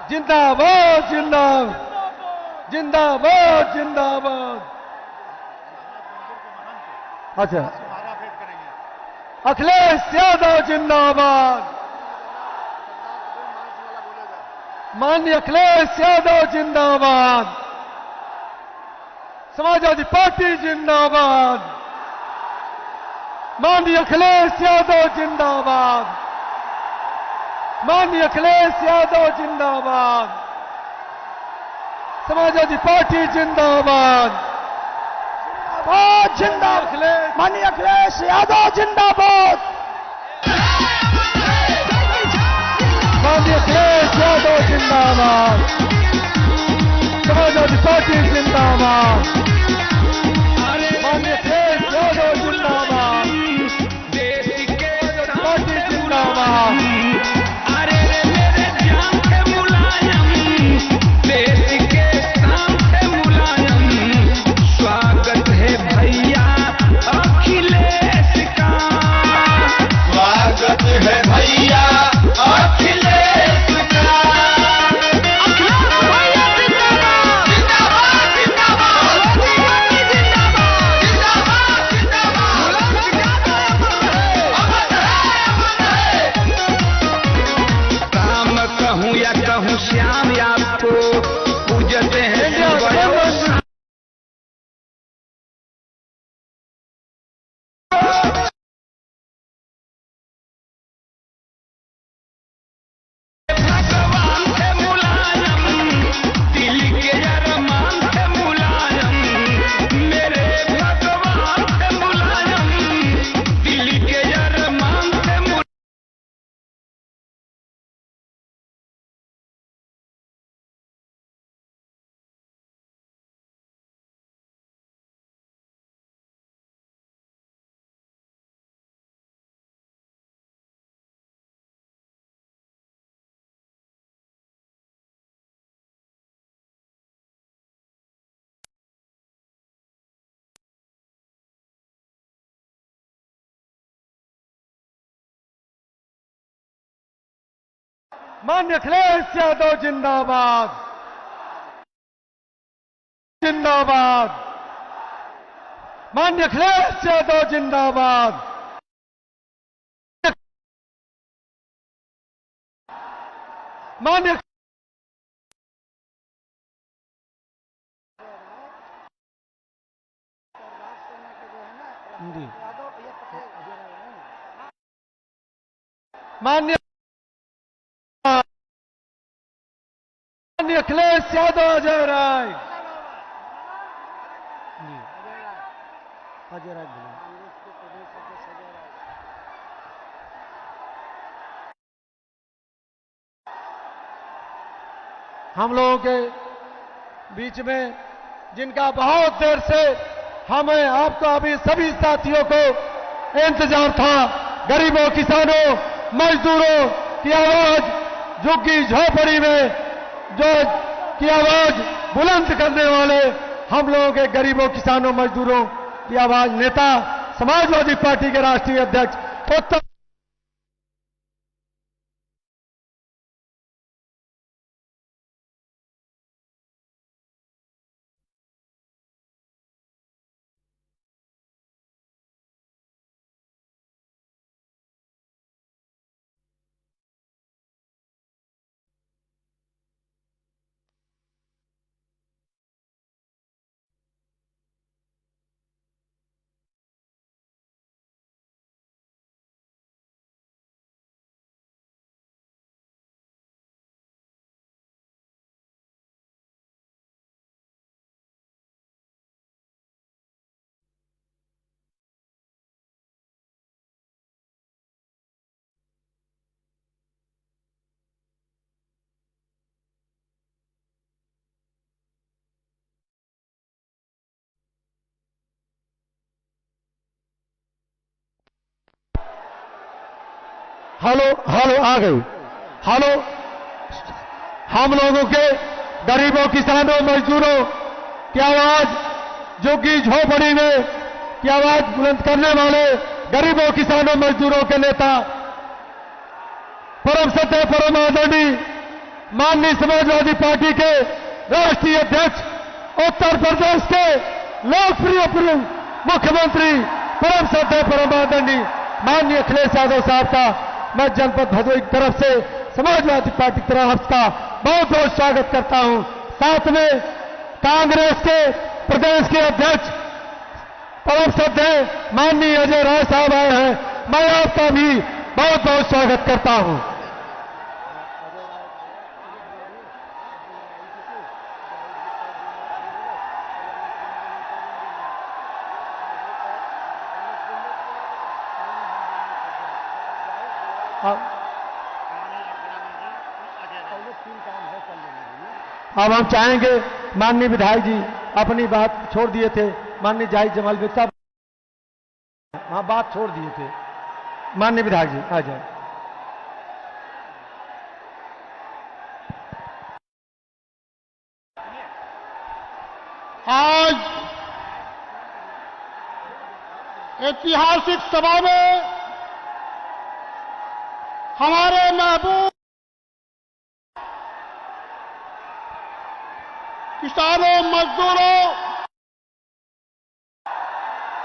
जिंदाबाद जिंदाबाद जिंदाबाद जिंदाबाद। अच्छा, अखिलेश यादव जिंदाबाद। माननीय अखिलेश यादव जिंदाबाद। समाजवादी पार्टी जिंदाबाद। माननीय अखिलेश यादव जिंदाबाद। माननीय अखिलेश यादव जिंदाबाद। समाजवादी पार्टी जिंदाबाद। जिंदाबाद। माननीय अखिलेश यादव जिंदाबाद। माननीय अखिलेश यादव जिंदाबाद। समाजवादी पार्टी जिंदाबाद। माननीय अखिलेश यादव जिंदाबाद। पार्टी जिंदाबाद। श्याम आपको पूजते हैं। माननीय अखिलेश यादव जिंदाबाद। जिंदाबाद। माननीय अखिलेश यादव जिंदाबाद। माननीय माननीय अखिलेश यादव अजय राय। अजय राय हम लोगों के बीच में जिनका बहुत देर से हमें आपको अभी सभी साथियों को इंतजार था, गरीबों किसानों मजदूरों की आवाज झुग्गी झोपड़ी में जो की आवाज बुलंद करने वाले हम लोगों के गरीबों किसानों मजदूरों की आवाज नेता समाजवादी पार्टी के राष्ट्रीय अध्यक्ष उत्तर हेलो हेलो आ गई। हेलो, हम लोगों के गरीबों किसानों मजदूरों की आवाज झुग्गी झोपड़ी में की आवाज बुलंद करने वाले गरीबों किसानों मजदूरों के नेता परम सत्य परम आदरणीय माननीय समाजवादी पार्टी के राष्ट्रीय अध्यक्ष, उत्तर प्रदेश के लोकप्रिय पूर्व मुख्यमंत्री, परम श्रद्धेय परम आदरणीय माननीय अखिलेश यादव साहब का मैं जनपद भदोही की तरफ से समाजवादी पार्टी की तरफ का बहुत बहुत स्वागत करता हूं। साथ में कांग्रेस के प्रदेश के अध्यक्ष परम श्रद्धेय माननीय अजय राय साहब आए हैं, मैं आपका भी बहुत बहुत स्वागत करता हूं। अब हम चाहेंगे माननीय विधायक जी अपनी बात छोड़ दिए थे, माननीय जाहिद जमाल बेग साहब हाँ बात छोड़ दिए थे, माननीय विधायक जी आ जाए। आज ऐतिहासिक सभा में हमारे महबूब किसानों मजदूरों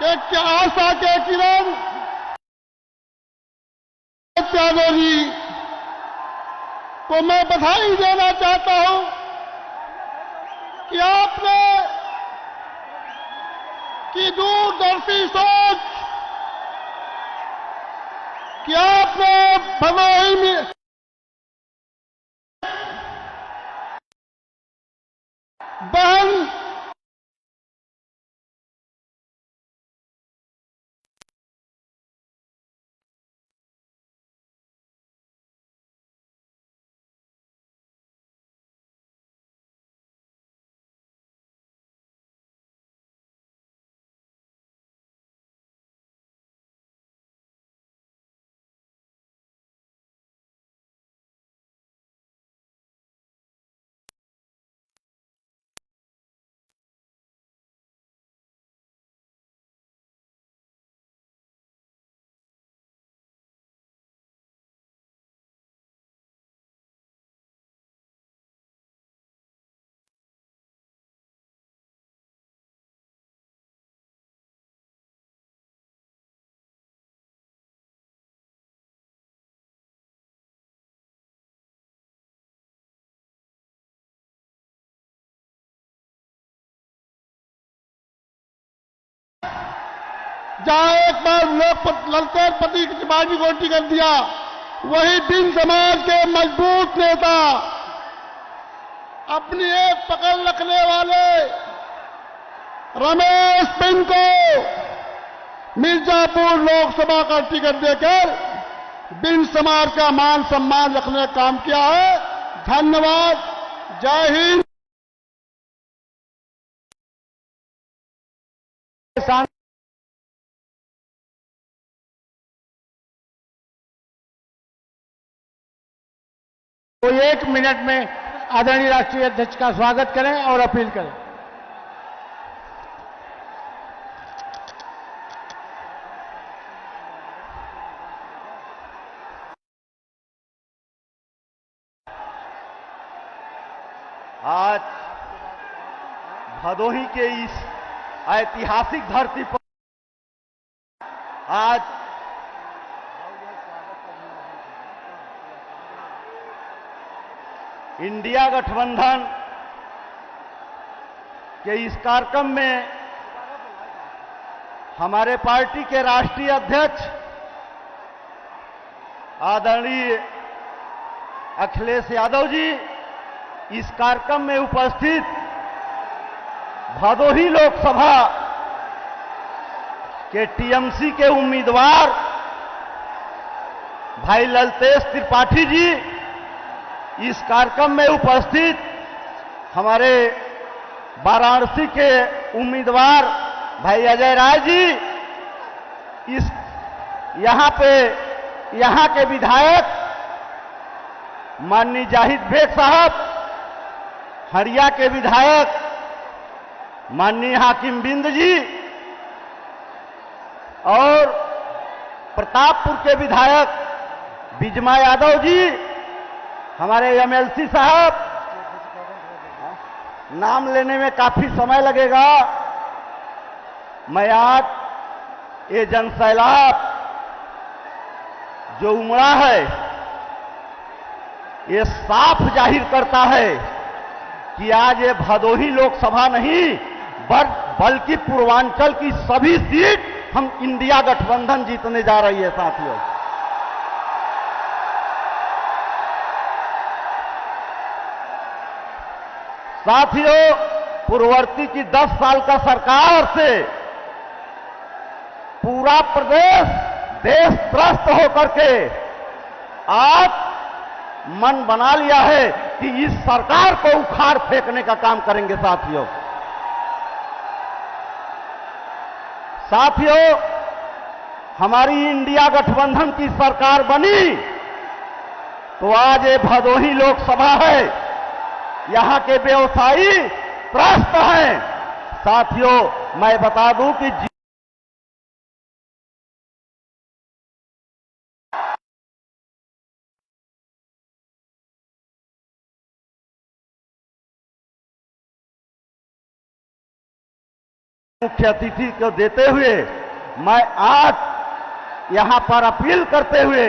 के क्या आशा के किरण यादव जी को मैं बधाई देना चाहता हूं कि आपने की दूरदर्शी सोच कि आपने भदोही में बहन जहां एक बार ललतेर पति की बाजी गोटी कर दिया, वही बिन समाज के मजबूत नेता अपनी एक पकड़ रखने वाले रमेश बिन को मिर्जापुर लोकसभा का टिकट देकर बिन समाज का मान सम्मान रखने का काम किया है। धन्यवाद, जय हिंद। तो 1 मिनट में आदरणीय राष्ट्रीय अध्यक्ष का स्वागत करें और अपील करें। आज भदोही के इस ऐतिहासिक धरती पर आज इंडिया गठबंधन के इस कार्यक्रम में हमारे पार्टी के राष्ट्रीय अध्यक्ष आदरणीय अखिलेश यादव जी इस कार्यक्रम में उपस्थित भदोही लोकसभा के टीएमसी के उम्मीदवार भाई ललतेश त्रिपाठी जी, इस कार्यक्रम में उपस्थित हमारे वाराणसी के उम्मीदवार भाई अजय राय जी, इस यहाँ के विधायक माननीय जाहिद बेग साहब, हरिया के विधायक माननीय हाकिम बिंद जी और प्रतापपुर के विधायक बिजमा यादव जी हमारे एमएलसी साहब, नाम लेने में काफी समय लगेगा। मैं आज ये जनसैलाब जो उमड़ा है, ये साफ जाहिर करता है कि आज ये भदोही लोकसभा नहीं बल्कि पूर्वांचल की सभी सीट हम इंडिया गठबंधन जीतने जा रही है साथियों। साथियों, पूर्ववर्ती की 10 साल का सरकार से पूरा प्रदेश देश त्रस्त होकर के आज मन बना लिया है कि इस सरकार को उखाड़ फेंकने का काम करेंगे साथियों। साथियों, हमारी इंडिया गठबंधन की सरकार बनी तो आज ये भदोही लोकसभा है, यहां के व्यवसायी त्रस्त हैं। साथियों, मैं बता दूं कि मुख्य अतिथि को देते हुए मैं आज यहां पर अपील करते हुए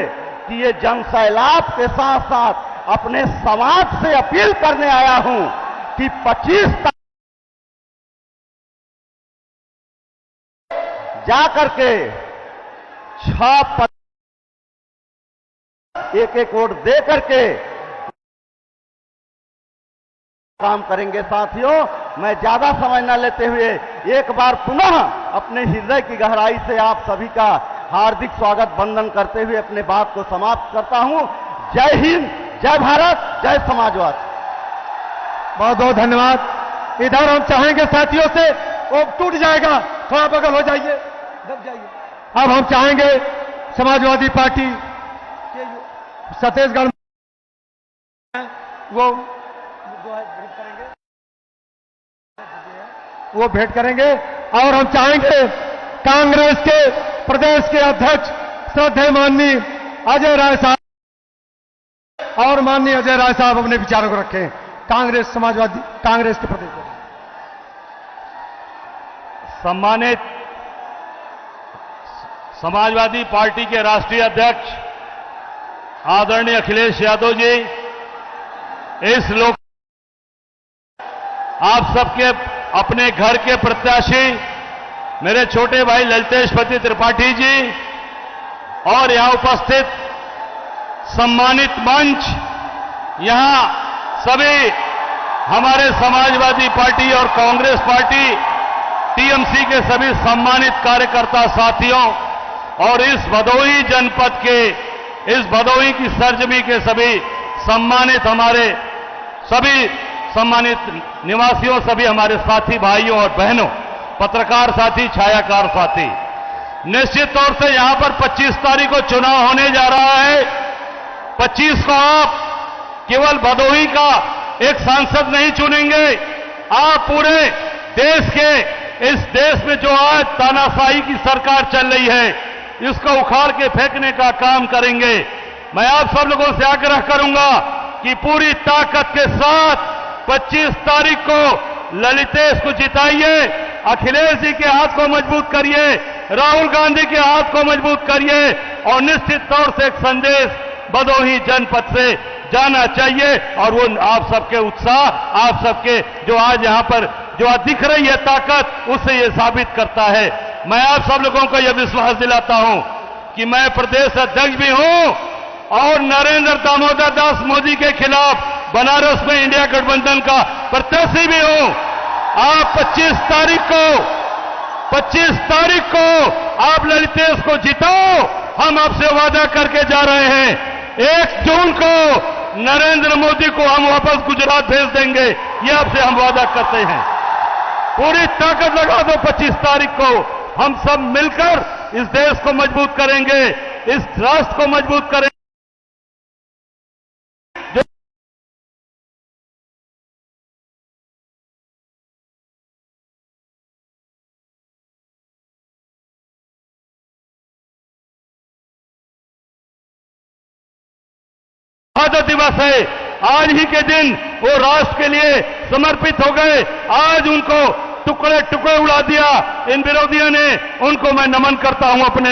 कि ये जनसैलाब के साथ साथ अपने समाज से अपील करने आया हूं कि 25 तारीख जाकर के 6 एक वोट दे करके काम करेंगे। साथियों, मैं ज्यादा समय न लेते हुए एक बार पुनः अपने हृदय की गहराई से आप सभी का हार्दिक स्वागत वंदन करते हुए अपने बात को समाप्त करता हूं। जय हिंद, जय भारत, जय समाजवाद। बहुत बहुत धन्यवाद। इधर हम चाहेंगे साथियों से, वो टूट जाएगा, थोड़ा बगल हो जाइए, दब जाइए। अब हम चाहेंगे समाजवादी पार्टी छत्तीसगढ़ वो भेंट करेंगे और हम चाहेंगे कांग्रेस के प्रदेश के अध्यक्ष श्रद्धेय माननीय अजय राय साहब और माननीय अजय राय साहब अपने विचारों को रखें। समाजवादी कांग्रेस के प्रदेश सम्मानित समाजवादी पार्टी के राष्ट्रीय अध्यक्ष आदरणीय अखिलेश यादव जी, इस लोक आप सबके अपने घर के प्रत्याशी मेरे छोटे भाई ललितेशपति त्रिपाठी जी और यहां उपस्थित सम्मानित मंच, यहां सभी हमारे समाजवादी पार्टी और कांग्रेस पार्टी टीएमसी के सभी सम्मानित कार्यकर्ता साथियों और इस भदोही जनपद के, इस भदोही की सरजमी के सभी सम्मानित हमारे सभी सम्मानित निवासियों, सभी हमारे साथी भाइयों और बहनों, पत्रकार साथी, छायाकार साथी, निश्चित तौर से यहां पर 25 तारीख को चुनाव होने जा रहा है। 25 को आप केवल भदोही का एक सांसद नहीं चुनेंगे, आप पूरे देश के, इस देश में जो आज तानाशाही की सरकार चल रही है, इसको उखाड़ के फेंकने का काम करेंगे। मैं आप सब लोगों से आग्रह करूंगा कि पूरी ताकत के साथ 25 तारीख को ललितेश को जिताइए, अखिलेश जी के हाथ को मजबूत करिए, राहुल गांधी के हाथ को मजबूत करिए और निश्चित तौर से एक संदेश भदोही जनपद से जाना चाहिए। और वो आप सबके उत्साह, आप सबके जो आज यहां पर जो दिख रही है ताकत, उससे ये साबित करता है। मैं आप सब लोगों को यह विश्वास दिलाता हूं कि मैं प्रदेश अध्यक्ष भी हूं और नरेंद्र दामोदर दास मोदी के खिलाफ बनारस में इंडिया गठबंधन का प्रत्याशी भी हूं। आप 25 तारीख को आप ललितेश को जिताओ, हम आपसे वादा करके जा रहे हैं 1 जून को नरेंद्र मोदी को हम वापस गुजरात भेज देंगे, ये आपसे हम वादा करते हैं। पूरी ताकत लगा दो, 25 तारीख को हम सब मिलकर इस देश को मजबूत करेंगे, इस राष्ट्र को मजबूत करेंगे। शहादत दिवस है। आज ही के दिन वो राष्ट्र के लिए समर्पित हो गए। आज उनको टुकड़े टुकड़े उड़ा दिया इन विरोधियों ने। उनको मैं नमन करता हूं अपने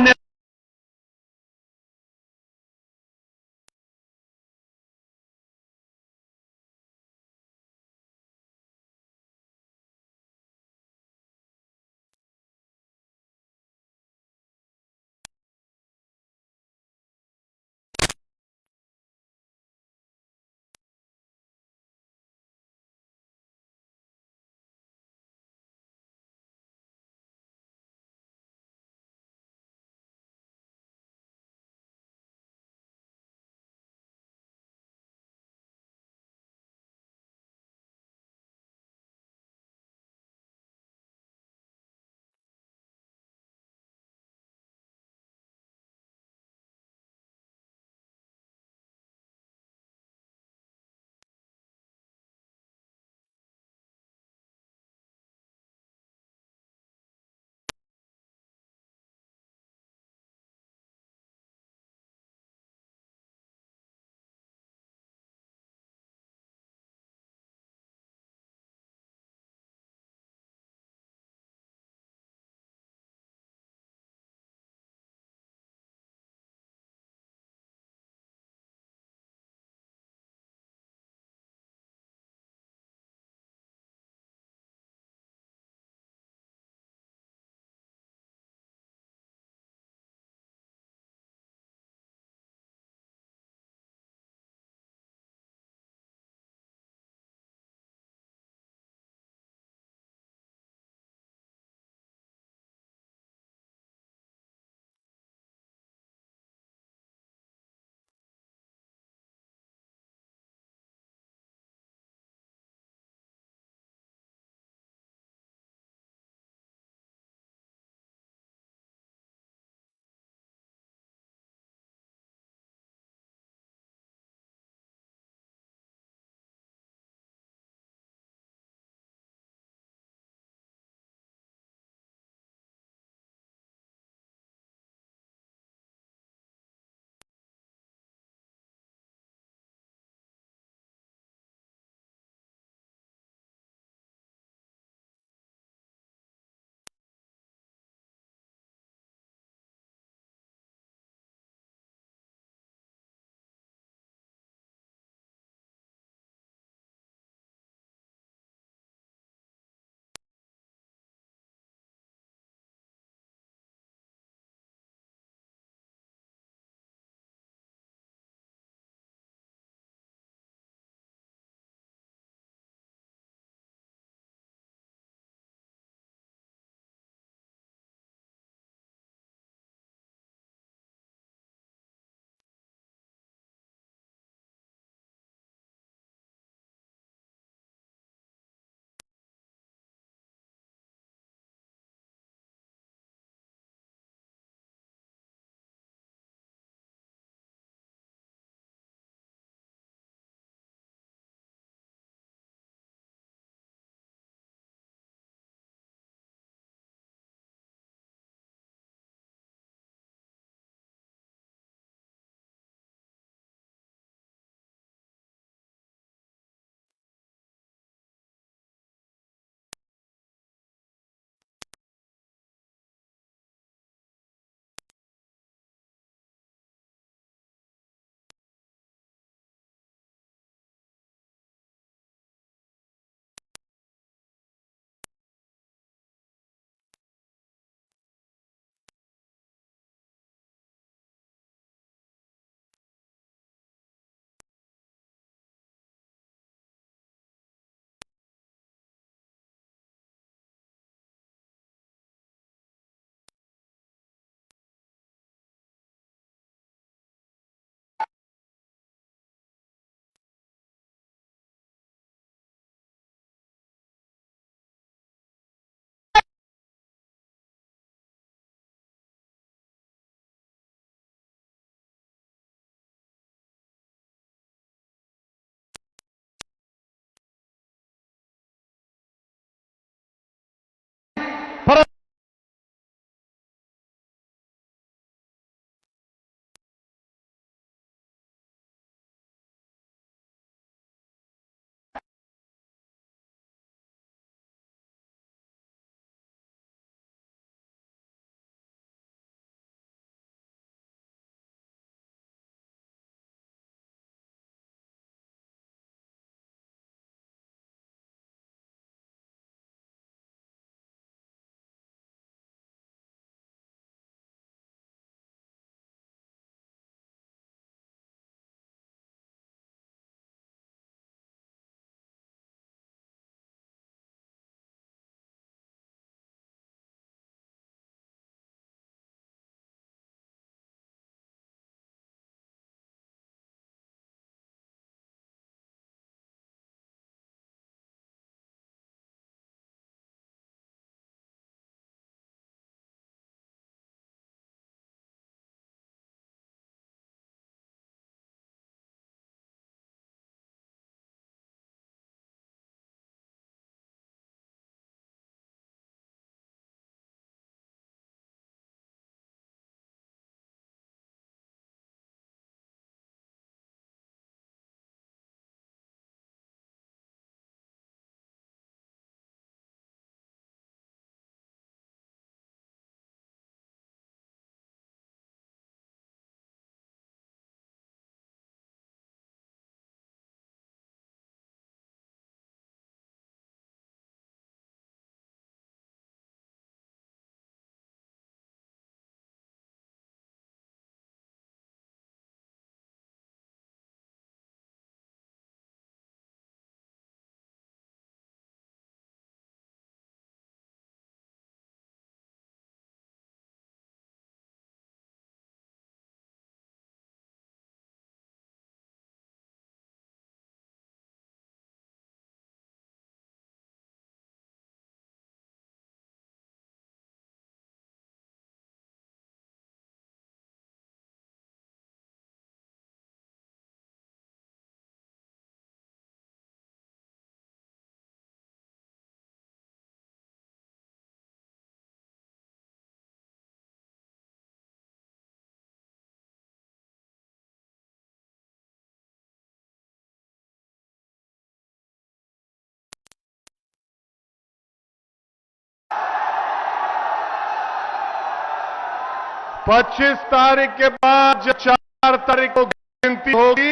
25 तारीख के बाद जब 4 तारीख को गिनती होगी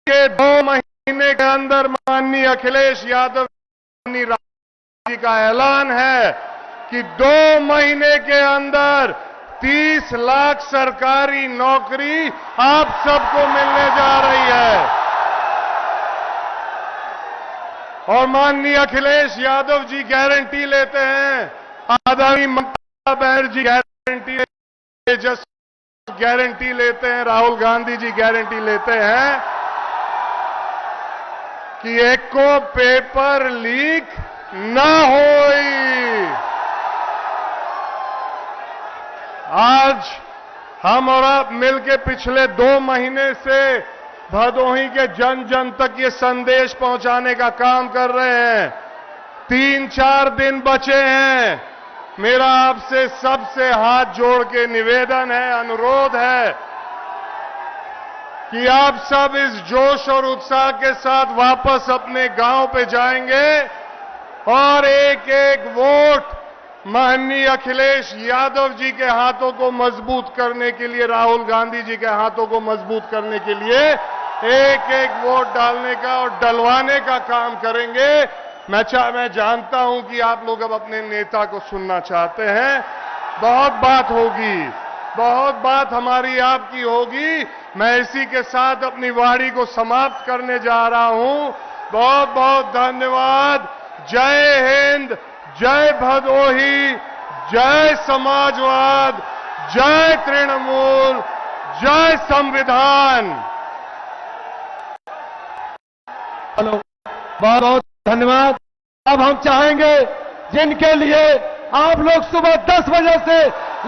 के 2 महीने के अंदर माननीय अखिलेश यादव जी का ऐलान है कि 2 महीने के अंदर 30 लाख सरकारी नौकरी आप सबको मिलने जा रही है। और माननीय अखिलेश यादव जी गारंटी लेते हैं, आदरणीय ममता बनर्जी गारंटी, तेजस्वी गारंटी लेते हैं, राहुल गांधी जी गारंटी लेते हैं कि एको पेपर लीक ना होई। आज हम और आप मिलकर पिछले 2 महीने से भदोही के जन जन तक ये संदेश पहुंचाने का काम कर रहे हैं। 3-4 दिन बचे हैं। मेरा आपसे सबसे हाथ जोड़ के निवेदन है, अनुरोध है कि आप सब इस जोश और उत्साह के साथ वापस अपने गांव पे जाएंगे और एक एक वोट माननीय अखिलेश यादव जी के हाथों को मजबूत करने के लिए, राहुल गांधी जी के हाथों को मजबूत करने के लिए एक एक वोट डालने का और डलवाने का काम करेंगे। मैं जानता हूं कि आप लोग अब अपने नेता को सुनना चाहते हैं। बहुत बात होगी, बहुत बात हमारी आपकी होगी। मैं इसी के साथ अपनी वाणी को समाप्त करने जा रहा हूं। बहुत बहुत धन्यवाद। जय हिंद, जय भदोही, जय समाजवाद, जय तृणमूल, जय संविधान। हेलो, बहुत बहुत धन्यवाद। अब हम चाहेंगे जिनके लिए आप लोग सुबह 10 बजे से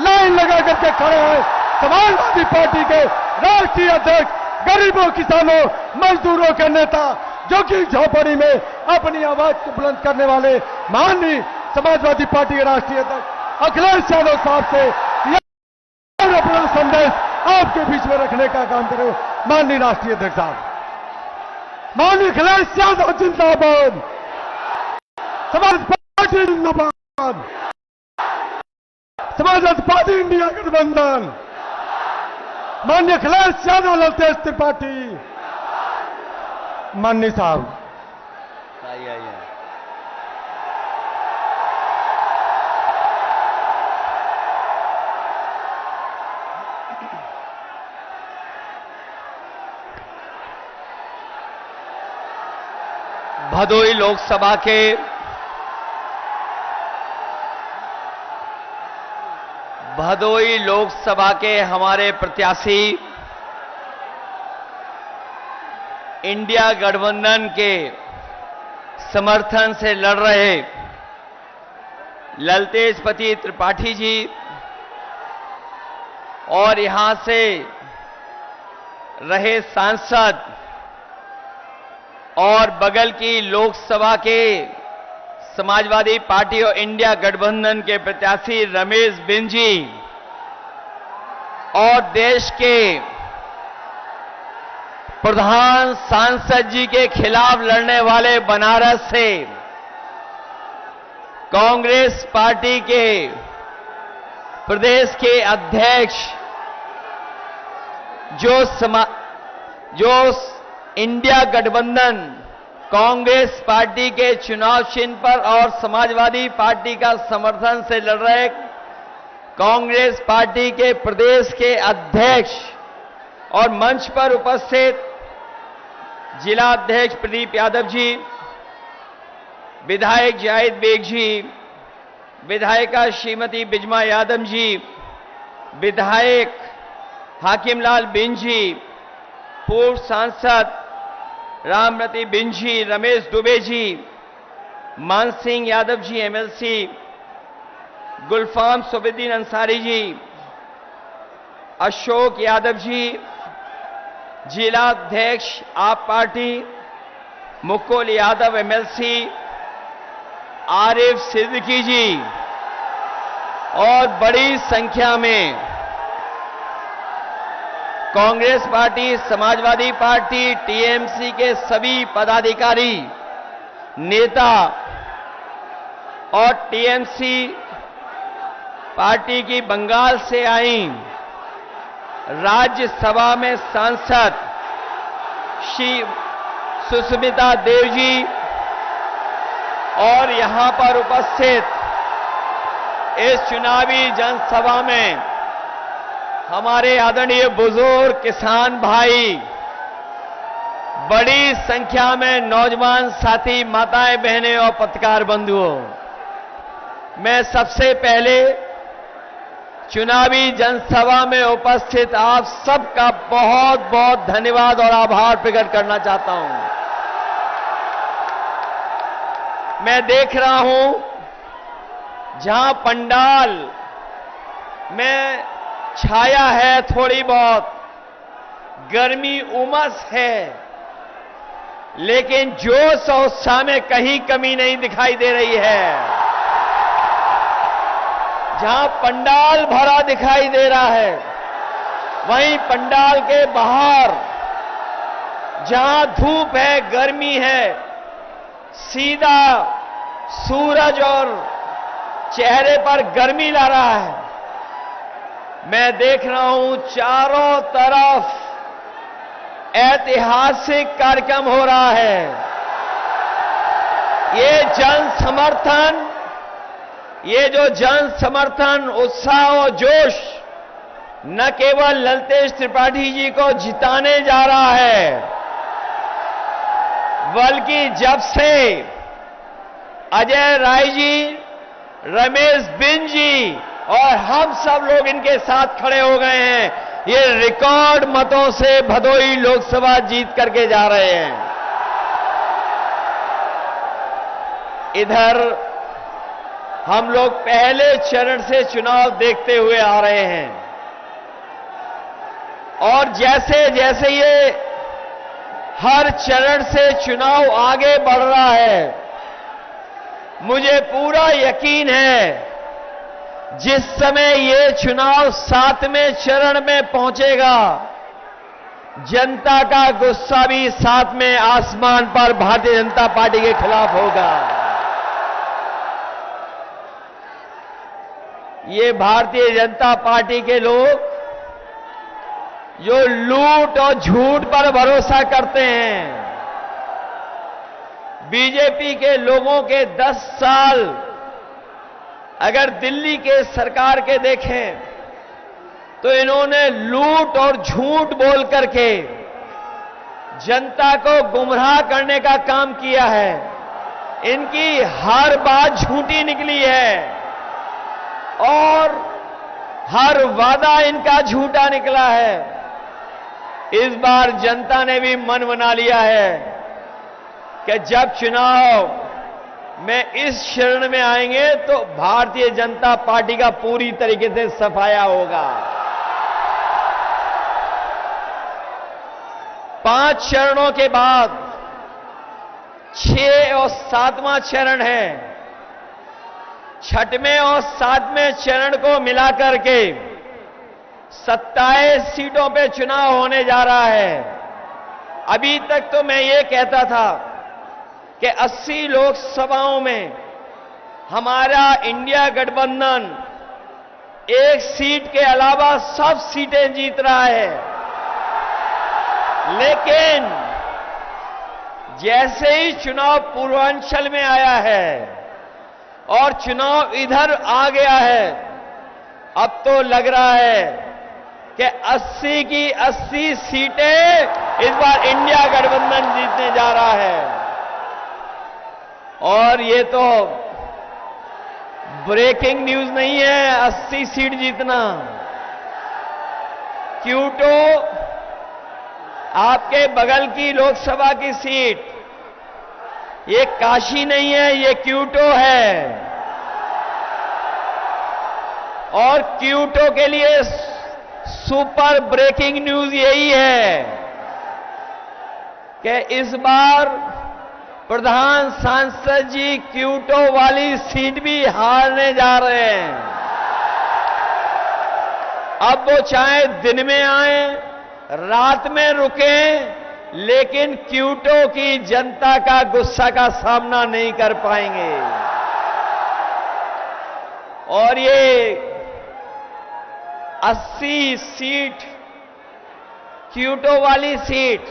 लाइन लगा करके खड़े हैं, समाजवादी पार्टी के राष्ट्रीय अध्यक्ष, गरीबों, किसानों, मजदूरों के नेता, जो कि झोपड़ी में अपनी आवाज को बुलंद करने वाले माननीय समाजवादी पार्टी के राष्ट्रीय अध्यक्ष अखिलेश यादव साहब से यह अपना संदेश आपके बीच में रखने का काम करें। माननीय राष्ट्रीय अध्यक्ष साहब। माननीय अखिलेश यादव जिंदाबाद, समाज पार्टी जिंदाबाद, समाजवादी पार्टी इंडिया गठबंधन, माननीय अखिलेश यादव, ललतेज त्रिपाठी। माननीय साहब आइए। भदोही लोकसभा के हमारे प्रत्याशी, इंडिया गठबंधन के समर्थन से लड़ रहे ललतेज त्रिपाठी जी और यहां से रहे सांसद और बगल की लोकसभा के समाजवादी पार्टी और इंडिया गठबंधन के प्रत्याशी रमेश बिन जी और देश के प्रधान सांसद जी के खिलाफ लड़ने वाले बनारस से कांग्रेस पार्टी के प्रदेश के अध्यक्ष जो इंडिया गठबंधन कांग्रेस पार्टी के चुनाव चिन्ह पर और समाजवादी पार्टी का समर्थन से लड़ रहे कांग्रेस पार्टी के प्रदेश के अध्यक्ष और मंच पर उपस्थित जिला अध्यक्ष प्रदीप यादव जी, विधायक जाहिद बेग जी, विधायिका श्रीमती बिजमा यादव जी, विधायक हाकिमलाल बिन जी, पूर्व सांसद रामरती बिन जी, रमेश दुबे जी, मान सिंह यादव जी एमएलसी, गुलफाम सुबुद्दीन अंसारी जी, अशोक यादव जी, जिला अध्यक्ष आप पार्टी मुकुल यादव एमएलसी, आरिफ सिद्दीकी जी और बड़ी संख्या में Congress party, Samajwadi party, TMC के सभी पदाधिकारी, नेता और टीएमसी पार्टी की बंगाल से आई राज्यसभा में सांसद श्री सुष्मिता देव जी और यहां पर उपस्थित इस चुनावी जनसभा में हमारे आदरणीय बुजुर्ग किसान भाई, बड़ी संख्या में नौजवान साथी, माताएं, बहनें और पत्रकार बंधुओं, मैं सबसे पहले चुनावी जनसभा में उपस्थित आप सबका बहुत बहुत धन्यवाद और आभार प्रकट करना चाहता हूं। मैं देख रहा हूं जहां पंडाल में छाया है, थोड़ी बहुत गर्मी उमस है, लेकिन जोश और उत्साह में कहीं कमी नहीं दिखाई दे रही है। जहां पंडाल भरा दिखाई दे रहा है, वहीं पंडाल के बाहर जहां धूप है, गर्मी है, सीधा सूरज और चेहरे पर गर्मी ला रहा है। मैं देख रहा हूं चारों तरफ ऐतिहासिक कार्यक्रम हो रहा है। ये जो जन समर्थन, उत्साह और जोश न केवल ललतेश त्रिपाठी जी को जिताने जा रहा है, बल्कि जब से अजय राय जी, रमेश बिन जी और हम सब लोग इनके साथ खड़े हो गए हैं, ये रिकॉर्ड मतों से भदोही लोकसभा जीत करके जा रहे हैं। इधर हम लोग पहले चरण से चुनाव देखते हुए आ रहे हैं और जैसे जैसे ये हर चरण से चुनाव आगे बढ़ रहा है, मुझे पूरा यकीन है जिस समय ये चुनाव 7वें चरण में पहुंचेगा, जनता का गुस्सा भी 7वें आसमान पर भारतीय जनता पार्टी के खिलाफ होगा। ये भारतीय जनता पार्टी के लोग जो लूट और झूठ पर भरोसा करते हैं, बीजेपी के लोगों के 10 साल अगर दिल्ली के सरकार के देखें तो इन्होंने लूट और झूठ बोल करके जनता को गुमराह करने का काम किया है। इनकी हर बात झूठी निकली है और हर वादा इनका झूठा निकला है। इस बार जनता ने भी मन बना लिया है कि जब चुनाव में इस चरण में आएंगे तो भारतीय जनता पार्टी का पूरी तरीके से सफाया होगा। 5 चरणों के बाद 6 और 7वां चरण है। 6वें और 7वें चरण को मिलाकर के 27 सीटों पे चुनाव होने जा रहा है। अभी तक तो मैं ये कहता था कि 80 लोकसभाओं में हमारा इंडिया गठबंधन 1 सीट के अलावा सब सीटें जीत रहा है, लेकिन जैसे ही चुनाव पूर्वांचल में आया है और चुनाव इधर आ गया है, अब तो लग रहा है कि 80 की 80 सीटें इस बार इंडिया गठबंधन जीतने जा रहा है। और ये तो ब्रेकिंग न्यूज नहीं है 80 सीट जीतना। क्यूटो आपके बगल की लोकसभा की सीट, ये काशी नहीं है, ये क्यूटो है। और क्यूटो के लिए सुपर ब्रेकिंग न्यूज यही है कि इस बार प्रधान सांसद जी क्यूटो वाली सीट भी हारने जा रहे हैं। अब वो चाहे दिन में आए, रात में रुकें, लेकिन क्यूटो की जनता का गुस्सा का सामना नहीं कर पाएंगे। और ये 80 सीट क्यूटो वाली सीट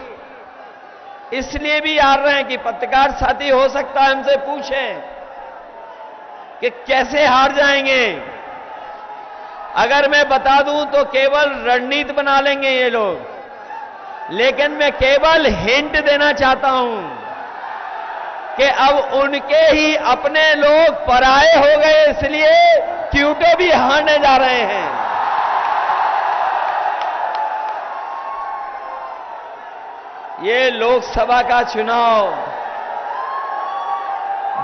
इसलिए भी हार रहे हैं कि पत्रकार साथी हो सकता है हमसे पूछें कि कैसे हार जाएंगे। अगर मैं बता दूं तो केवल रणनीति बना लेंगे ये लोग, लेकिन मैं केवल हिंट देना चाहता हूं कि अब उनके ही अपने लोग पराये हो गए, इसलिए क्यूटो भी हारने जा रहे हैं। ये लोकसभा का चुनाव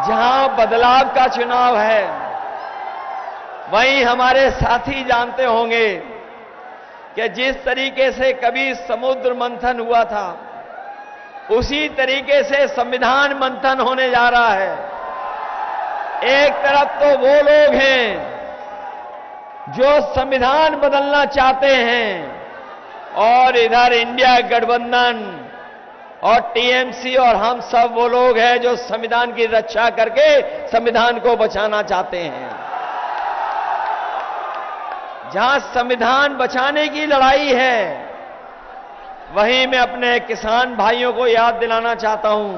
जहां बदलाव का चुनाव है, वहीं हमारे साथी जानते होंगे कि जिस तरीके से कभी समुद्र मंथन हुआ था, उसी तरीके से संविधान मंथन होने जा रहा है। एक तरफ तो वो लोग हैं जो संविधान बदलना चाहते हैं, और इधर इंडिया गठबंधन और टीएमसी और हम सब वो लोग हैं जो संविधान की रक्षा करके संविधान को बचाना चाहते हैं। जहां संविधान बचाने की लड़ाई है, वहीं मैं अपने किसान भाइयों को याद दिलाना चाहता हूं,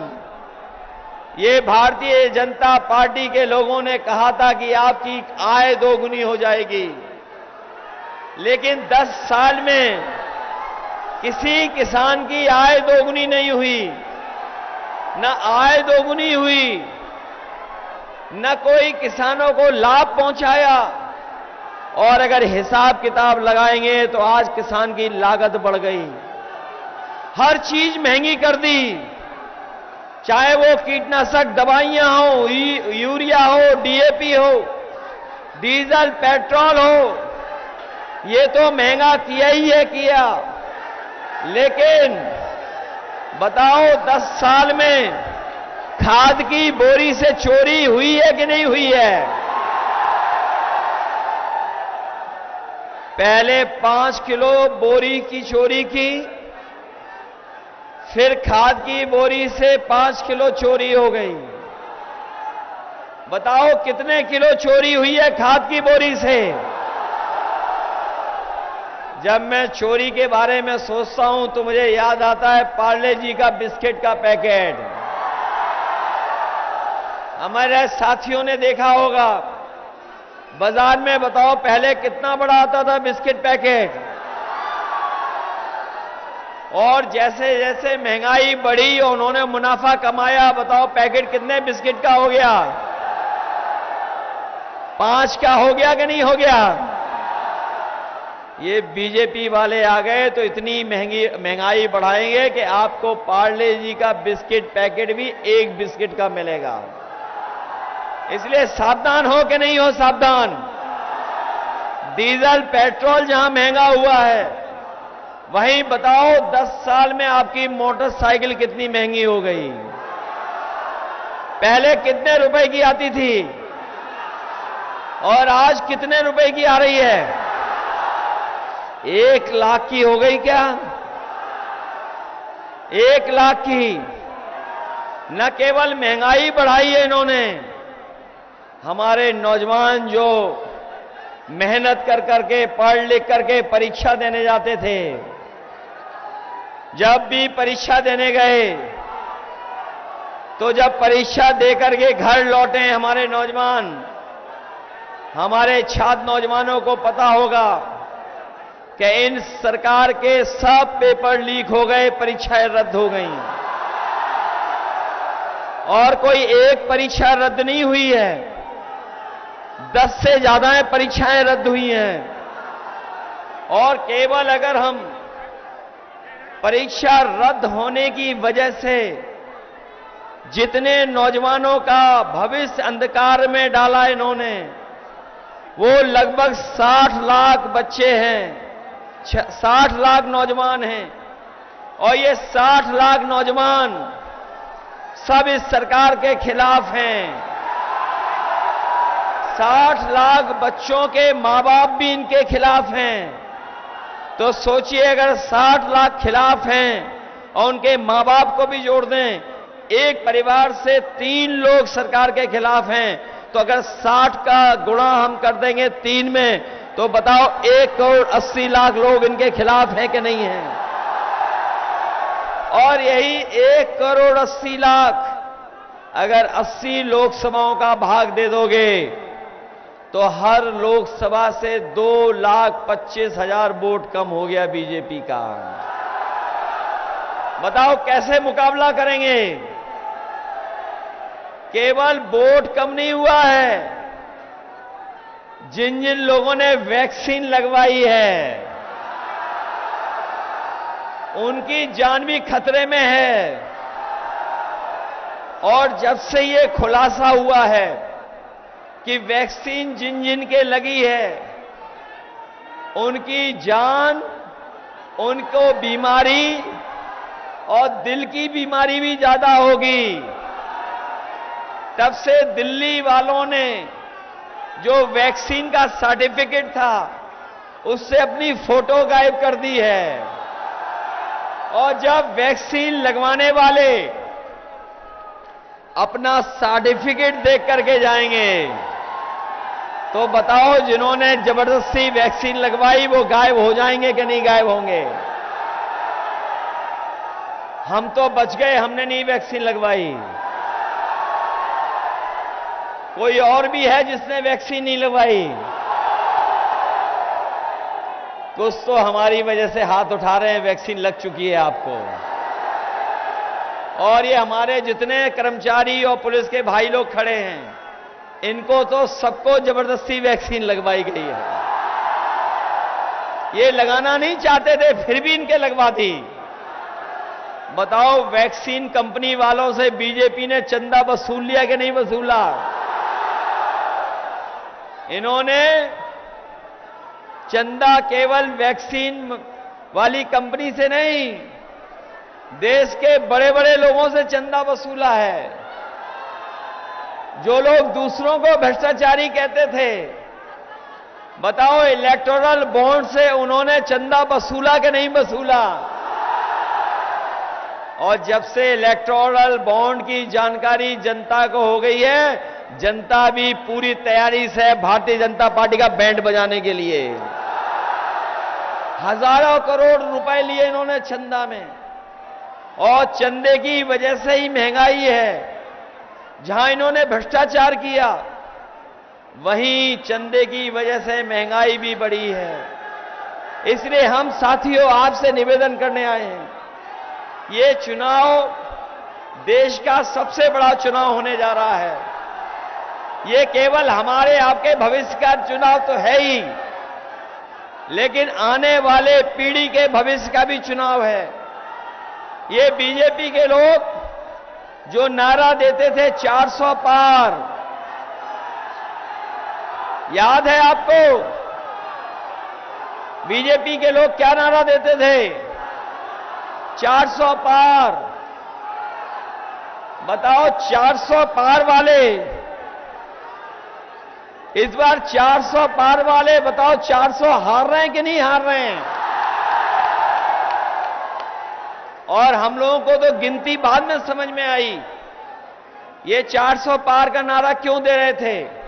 ये भारतीय जनता पार्टी के लोगों ने कहा था कि आपकी आय दोगुनी हो जाएगी, लेकिन 10 साल में किसी किसान की आय दोगुनी नहीं हुई। न आय दोगुनी हुई, न कोई किसानों को लाभ पहुंचाया, और अगर हिसाब किताब लगाएंगे तो आज किसान की लागत बढ़ गई। हर चीज महंगी कर दी, चाहे वो कीटनाशक दवाइयां हो, यूरिया हो, डीएपी हो, डीजल पेट्रोल हो, ये तो महंगा किया ही है किया। लेकिन बताओ 10 साल में खाद की बोरी से चोरी हुई है कि नहीं हुई है? पहले 5 किलो बोरी की चोरी की, फिर खाद की बोरी से 5 किलो चोरी हो गई। बताओ कितने किलो चोरी हुई है खाद की बोरी से? जब मैं चोरी के बारे में सोचता हूं तो मुझे याद आता है पार्ले जी का बिस्किट का पैकेट। हमारे साथियों ने देखा होगा बाजार में, बताओ पहले कितना बड़ा आता था बिस्किट पैकेट, और जैसे जैसे महंगाई बढ़ी और उन्होंने मुनाफा कमाया, बताओ पैकेट कितने बिस्किट का हो गया? 5 का हो गया कि नहीं हो गया? ये बीजेपी वाले आ गए तो इतनी महंगाई बढ़ाएंगे कि आपको पार्ले जी का बिस्किट पैकेट भी 1 बिस्किट का मिलेगा। इसलिए सावधान हो कि नहीं हो सावधान। डीजल पेट्रोल जहां महंगा हुआ है, वहीं बताओ 10 साल में आपकी मोटरसाइकिल कितनी महंगी हो गई। पहले कितने रुपए की आती थी और आज कितने रुपए की आ रही है? 1 लाख की हो गई क्या? 1 लाख की। न केवल महंगाई बढ़ाई है इन्होंने, हमारे नौजवान जो मेहनत कर करके पढ़ लिख करके परीक्षा देने जाते थे, जब भी परीक्षा देने गए तो जब परीक्षा देकर के घर लौटे हमारे नौजवान, हमारे छात्र नौजवानों को पता होगा कि इन सरकार के सब पेपर लीक हो गए, परीक्षाएं रद्द हो गई, और कोई एक परीक्षा रद्द नहीं हुई है, 10 से ज्यादा परीक्षाएं रद्द हुई हैं। और केवल अगर हम परीक्षा रद्द होने की वजह से जितने नौजवानों का भविष्य अंधकार में डाला इन्होंने, वो लगभग 60 लाख बच्चे हैं, 60 लाख नौजवान हैं, और ये 60 लाख नौजवान सब इस सरकार के खिलाफ हैं। 60 लाख बच्चों के मां बाप भी इनके खिलाफ हैं। तो सोचिए अगर 60 लाख खिलाफ हैं और उनके मां बाप को भी जोड़ दें, एक परिवार से 3 लोग सरकार के खिलाफ हैं, तो अगर 60 का गुणा हम कर देंगे 3 में, तो बताओ 1 करोड़ 80 लाख लोग इनके खिलाफ हैं कि नहीं हैं? और यही 1 करोड़ 80 लाख अगर 80 लोकसभाओं का भाग दे दोगे तो हर लोकसभा से 2,25,000 वोट कम हो गया बीजेपी का। बताओ कैसे मुकाबला करेंगे? केवल वोट कम नहीं हुआ है, जिन जिन लोगों ने वैक्सीन लगवाई है उनकी जान भी खतरे में है। और जब से ये खुलासा हुआ है कि वैक्सीन जिन जिन के लगी है उनकी जान, उनको बीमारी और दिल की बीमारी भी ज्यादा होगी, तब से दिल्ली वालों ने जो वैक्सीन का सर्टिफिकेट था उससे अपनी फोटो गायब कर दी है। और जब वैक्सीन लगवाने वाले अपना सर्टिफिकेट देख करके जाएंगे तो बताओ जिन्होंने जबरदस्ती वैक्सीन लगवाई वो गायब हो जाएंगे कि नहीं गायब होंगे? हम तो बच गए, हमने नहीं वैक्सीन लगवाई। कोई और भी है जिसने वैक्सीन नहीं लगवाई? कुछ तो हमारी वजह से हाथ उठा रहे हैं, वैक्सीन लग चुकी है आपको। और ये हमारे जितने कर्मचारी और पुलिस के भाई लोग खड़े हैं, इनको तो सबको जबरदस्ती वैक्सीन लगवाई गई है। ये लगाना नहीं चाहते थे, फिर भी इनके लगवा दी। बताओ वैक्सीन कंपनी वालों से बीजेपी ने चंदा वसूल लिया कि नहीं वसूला? इन्होंने चंदा केवल वैक्सीन वाली कंपनी से नहीं, देश के बड़े बड़े लोगों से चंदा वसूला है। जो लोग दूसरों को भ्रष्टाचारी कहते थे, बताओ इलेक्टोरल बॉन्ड से उन्होंने चंदा वसूला कि नहीं वसूला? और जब से इलेक्टोरल बॉन्ड की जानकारी जनता को हो गई है, जनता भी पूरी तैयारी से भारतीय जनता पार्टी का बैंड बजाने के लिए। हजारों करोड़ रुपए लिए इन्होंने चंदा में, और चंदे की वजह से ही महंगाई है। जहां इन्होंने भ्रष्टाचार किया वहीं चंदे की वजह से महंगाई भी बढ़ी है। इसलिए हम साथियों आपसे निवेदन करने आए हैं, ये चुनाव देश का सबसे बड़ा चुनाव होने जा रहा है। ये केवल हमारे आपके भविष्य का चुनाव तो है ही, लेकिन आने वाले पीढ़ी के भविष्य का भी चुनाव है। ये बीजेपी के लोग जो नारा देते थे 400 पार, याद है आपको? बीजेपी के लोग क्या नारा देते थे? 400 पार। बताओ 400 पार वाले, इस बार 400 पार वाले बताओ 400 हार रहे हैं कि नहीं हार रहे हैं? और हम लोगों को तो गिनती बाद में समझ में आई, ये 400 पार का नारा क्यों दे रहे थे?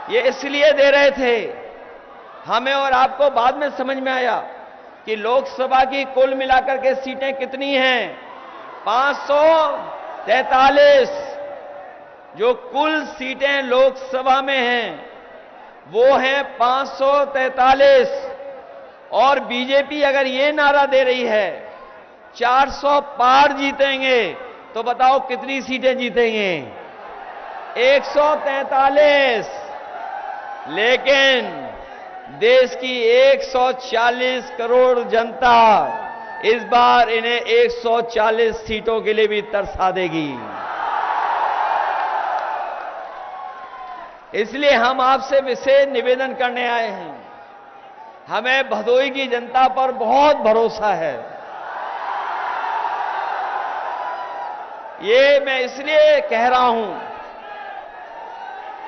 ये इसलिए दे रहे थे, हमें और आपको बाद में समझ में आया कि लोकसभा की कुल मिलाकर के सीटें कितनी हैं? 543। जो कुल सीटें लोकसभा में हैं वो हैं 543। और बीजेपी अगर ये नारा दे रही है 400 पार जीतेंगे, तो बताओ कितनी सीटें जीतेंगे? 143। लेकिन देश की 140 करोड़ जनता इस बार इन्हें 140 सीटों के लिए भी तरसा देगी। इसलिए हम आपसे विशेष निवेदन करने आए हैं। हमें भदोही की जनता पर बहुत भरोसा है। ये मैं इसलिए कह रहा हूं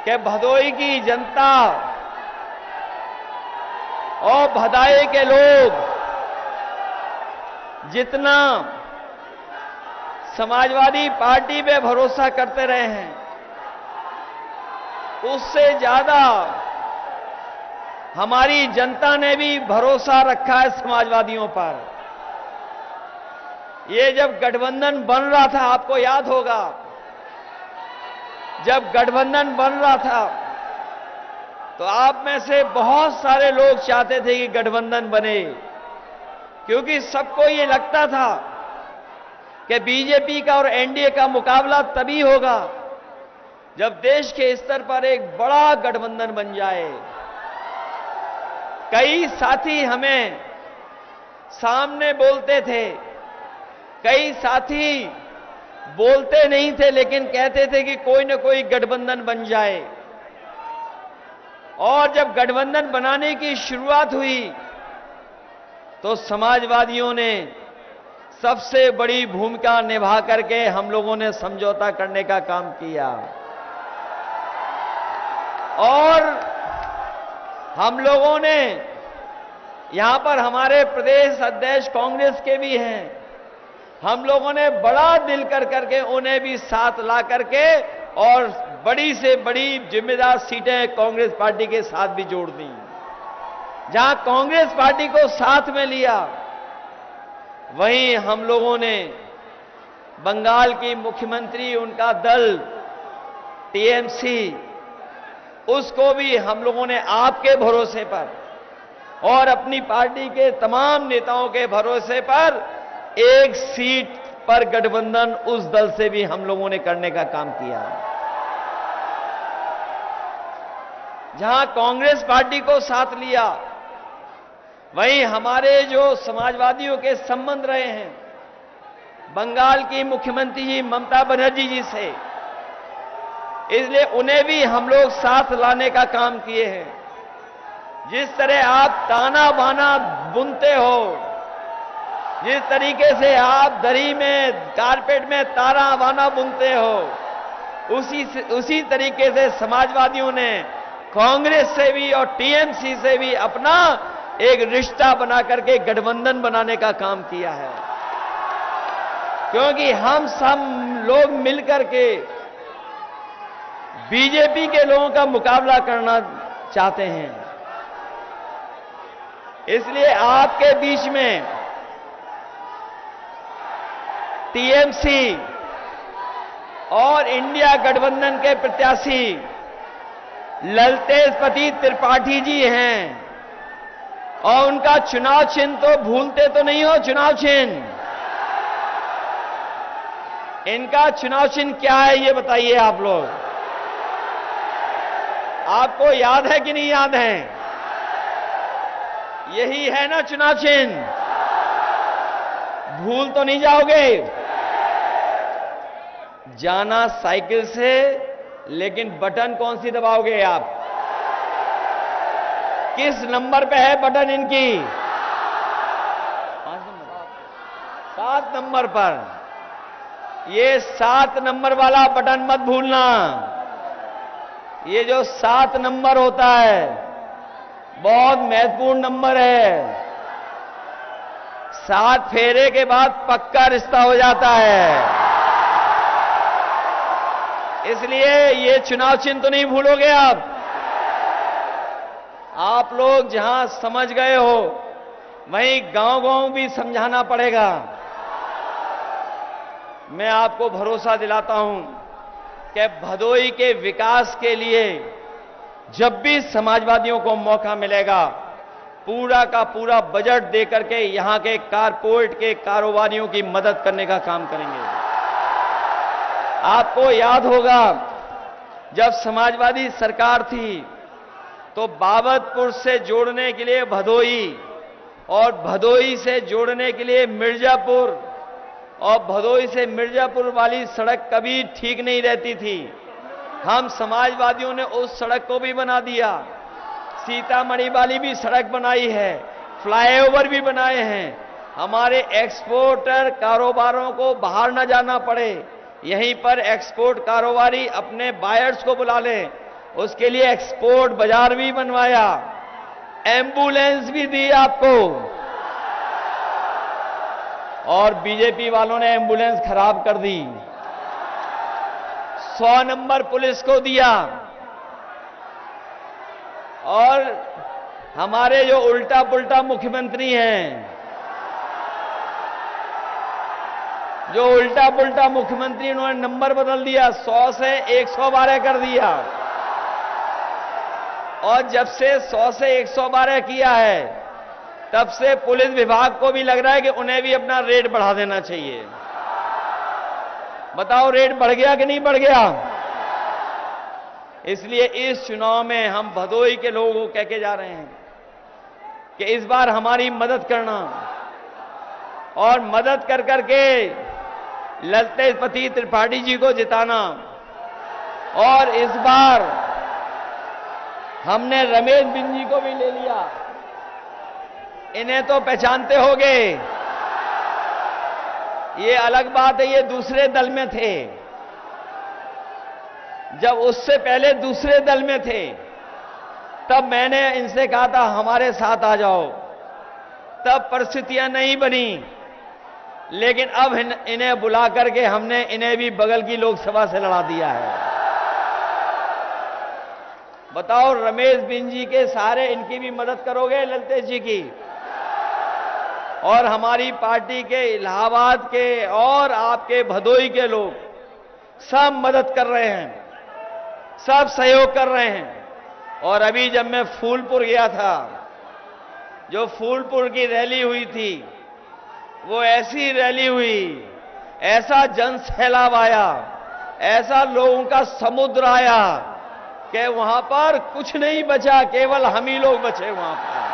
कि भदोही की जनता और भदाई के लोग जितना समाजवादी पार्टी पे भरोसा करते रहे हैं, उससे ज्यादा हमारी जनता ने भी भरोसा रखा है समाजवादियों पर। ये जब गठबंधन बन रहा था, आपको याद होगा, जब गठबंधन बन रहा था तो आप में से बहुत सारे लोग चाहते थे कि गठबंधन बने, क्योंकि सबको ये लगता था कि बीजेपी का और एनडीए का मुकाबला तभी होगा जब देश के स्तर पर एक बड़ा गठबंधन बन जाए। कई साथी हमें सामने बोलते थे, कई साथी बोलते नहीं थे लेकिन कहते थे कि कोई न कोई गठबंधन बन जाए। और जब गठबंधन बनाने की शुरुआत हुई तो समाजवादियों ने सबसे बड़ी भूमिका निभा करके हम लोगों ने समझौता करने का काम किया। और हम लोगों ने, यहां पर हमारे प्रदेश अध्यक्ष कांग्रेस के भी हैं, हम लोगों ने बड़ा दिल कर करके उन्हें भी साथ ला करके और बड़ी से बड़ी जिम्मेदार सीटें कांग्रेस पार्टी के साथ भी जोड़ दी। जहां कांग्रेस पार्टी को साथ में लिया, वहीं हम लोगों ने बंगाल की मुख्यमंत्री, उनका दल टीएमसी, उसको भी हम लोगों ने आपके भरोसे पर और अपनी पार्टी के तमाम नेताओं के भरोसे पर एक सीट पर गठबंधन उस दल से भी हम लोगों ने करने का काम किया। जहां कांग्रेस पार्टी को साथ लिया, वहीं हमारे जो समाजवादियों के संबंध रहे हैं बंगाल की मुख्यमंत्री जी ममता बनर्जी जी से, इसलिए उन्हें भी हम लोग साथ लाने का काम किए हैं। जिस तरह आप ताना बाना बुनते हो, जिस तरीके से आप दरी में, कारपेट में ताना बाना बुनते हो, उसी तरीके से समाजवादियों ने कांग्रेस से भी और टीएमसी से भी अपना एक रिश्ता बना करके गठबंधन बनाने का काम किया है। क्योंकि हम सब लोग मिलकर के बीजेपी के लोगों का मुकाबला करना चाहते हैं। इसलिए आपके बीच में टीएमसी और इंडिया गठबंधन के प्रत्याशी ललतेश त्रिपाठी जी हैं, और उनका चुनाव चिन्ह तो भूलते तो नहीं हो। चुनाव चिन्ह, इनका चुनाव चिन्ह क्या है ये बताइए आप लोग। आपको याद है कि नहीं याद है? यही है ना चुनाव चिन्ह, भूल तो नहीं जाओगे। जाना साइकिल से, लेकिन बटन कौन सी दबाओगे आप? किस नंबर पे है बटन इनकी? 7 नंबर पर। ये 7 नंबर वाला बटन मत भूलना। ये जो 7 नंबर होता है बहुत महत्वपूर्ण नंबर है। 7 फेरे के बाद पक्का रिश्ता हो जाता है। इसलिए ये चुनाव चिन्ह तो नहीं भूलोगे आप। आप लोग जहां समझ गए हो वहीं गांव-गांव भी समझाना पड़ेगा। मैं आपको भरोसा दिलाता हूं कि भदोई के विकास के लिए जब भी समाजवादियों को मौका मिलेगा, पूरा का पूरा बजट देकर के यहां के कारपोरेट के कारोबारियों की मदद करने का काम करेंगे। आपको याद होगा जब समाजवादी सरकार थी तो बाबतपुर से जोड़ने के लिए भदोई और भदोई से जोड़ने के लिए मिर्जापुर और भदोई से मिर्जापुर वाली सड़क कभी ठीक नहीं रहती थी। हम समाजवादियों ने उस सड़क को भी बना दिया। सीतामढ़ी वाली भी सड़क बनाई है, फ्लाईओवर भी बनाए हैं। हमारे एक्सपोर्टर कारोबारों को बाहर न जाना पड़े, यहीं पर एक्सपोर्ट कारोबारी अपने बायर्स को बुला लें। उसके लिए एक्सपोर्ट बाजार भी बनवाया, एम्बुलेंस भी दी आपको। और बीजेपी वालों ने एम्बुलेंस खराब कर दी। 100 नंबर पुलिस को दिया, और हमारे जो उल्टा पुल्टा मुख्यमंत्री हैं, जो उल्टा पुल्टा मुख्यमंत्री, उन्होंने नंबर बदल दिया, 100 से 112 कर दिया। और जब से 100 से 112 किया है, तब से पुलिस विभाग को भी लग रहा है कि उन्हें भी अपना रेट बढ़ा देना चाहिए। बताओ, रेट बढ़ गया कि नहीं बढ़ गया? इसलिए इस चुनाव में हम भदोही के लोगों को कह के जा रहे हैं कि इस बार हमारी मदद करना, और मदद कर करके ललतेशपति त्रिपाठी जी को जिताना। और इस बार हमने रमेश बिंद जी को भी ले लिया। इन्हें तो पहचानते होंगे, ये अलग बात है, ये दूसरे दल में थे। जब उससे पहले दूसरे दल में थे, तब मैंने इनसे कहा था हमारे साथ आ जाओ, तब परिस्थितियां नहीं बनी। लेकिन अब इन्हें बुला करके हमने इन्हें भी बगल की लोकसभा से लड़ा दिया है। बताओ, रमेश बिंद जी के सारे इनकी भी मदद करोगे, ललतेश जी की? और हमारी पार्टी के इलाहाबाद के और आपके भदोही के लोग सब मदद कर रहे हैं, सब सहयोग कर रहे हैं। और अभी जब मैं फूलपुर गया था, जो फूलपुर की रैली हुई थी, वो ऐसी रैली हुई, ऐसा जन सैलाब आया, ऐसा लोगों का समुद्र आया कि वहां पर कुछ नहीं बचा, केवल हम ही लोग बचे वहां पर।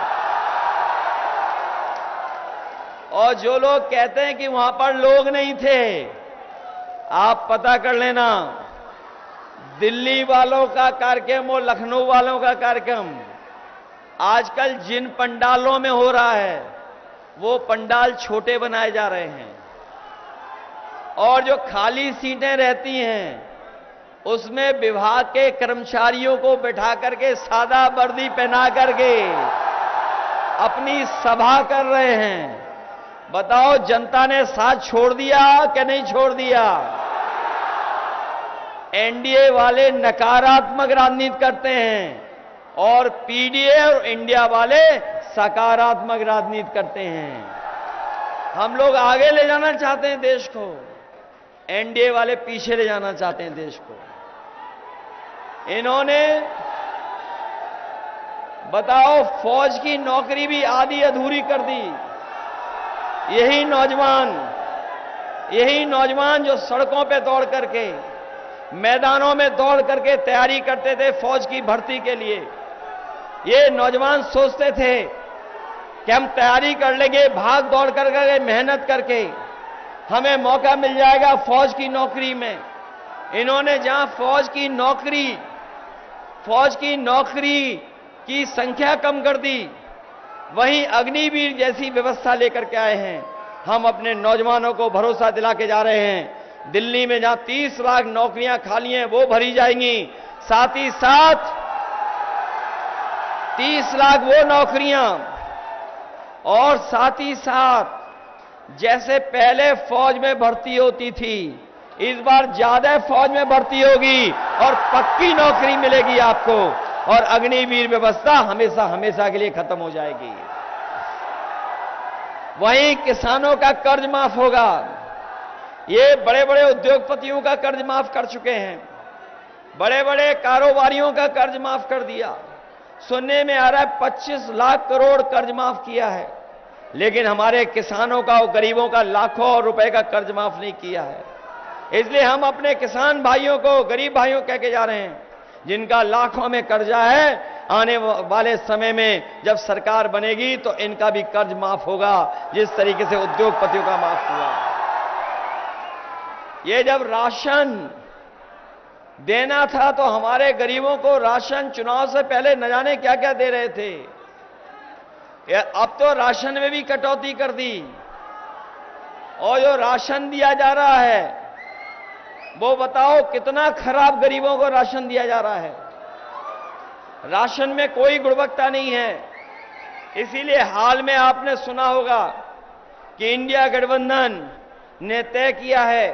और जो लोग कहते हैं कि वहां पर लोग नहीं थे, आप पता कर लेना, दिल्ली वालों का कार्यक्रम और लखनऊ वालों का कार्यक्रम आजकल जिन पंडालों में हो रहा है, वो पंडाल छोटे बनाए जा रहे हैं। और जो खाली सीटें रहती हैं, उसमें विभाग के कर्मचारियों को बैठा करके सादा वर्दी पहना करके अपनी सभा कर रहे हैं। बताओ, जनता ने साथ छोड़ दिया कि नहीं छोड़ दिया? एनडीए वाले नकारात्मक राजनीति करते हैं और पीडीए और इंडिया वाले सकारात्मक राजनीति करते हैं। हम लोग आगे ले जाना चाहते हैं देश को, एनडीए वाले पीछे ले जाना चाहते हैं देश को। इन्होंने, बताओ, फौज की नौकरी भी आधी अधूरी कर दी। यही नौजवान जो सड़कों पे दौड़ करके, मैदानों में दौड़ करके तैयारी करते थे फौज की भर्ती के लिए, ये नौजवान सोचते थे कि हम तैयारी कर लेंगे, भाग दौड़ करके, मेहनत करके हमें मौका मिल जाएगा फौज की नौकरी में। इन्होंने जहां फौज की नौकरी की संख्या कम कर दी, वहीं अग्निवीर जैसी व्यवस्था लेकर के आए हैं। हम अपने नौजवानों को भरोसा दिला के जा रहे हैं, दिल्ली में जहां 30 लाख नौकरियां खाली हैं वो भरी जाएंगी, साथ ही साथ 30 लाख वो नौकरियां, और साथ ही साथ जैसे पहले फौज में भर्ती होती थी, इस बार ज्यादा फौज में भर्ती होगी और पक्की नौकरी मिलेगी आपको, और अग्निवीर व्यवस्था हमेशा हमेशा के लिए खत्म हो जाएगी। वहीं किसानों का कर्ज माफ होगा। ये बड़े बड़े उद्योगपतियों का कर्ज माफ कर चुके हैं, बड़े बड़े कारोबारियों का कर्ज माफ कर दिया। सुनने में आ रहा है 25 लाख करोड़ कर्ज माफ किया है, लेकिन हमारे किसानों का और गरीबों का लाखों रुपए का कर्ज माफ नहीं किया है। इसलिए हम अपने किसान भाइयों को, गरीब भाइयों कह के जा रहे हैं, जिनका लाखों में कर्जा है, आने वाले समय में जब सरकार बनेगी तो इनका भी कर्ज माफ होगा, जिस तरीके से उद्योगपतियों का माफ हुआ। ये जब राशन देना था तो हमारे गरीबों को राशन चुनाव से पहले न जाने क्या क्या दे रहे थे। अब तो राशन में भी कटौती कर दी, और जो राशन दिया जा रहा है वो बताओ कितना खराब गरीबों को राशन दिया जा रहा है। राशन में कोई गुणवत्ता नहीं है। इसीलिए हाल में आपने सुना होगा कि इंडिया गठबंधन ने तय किया है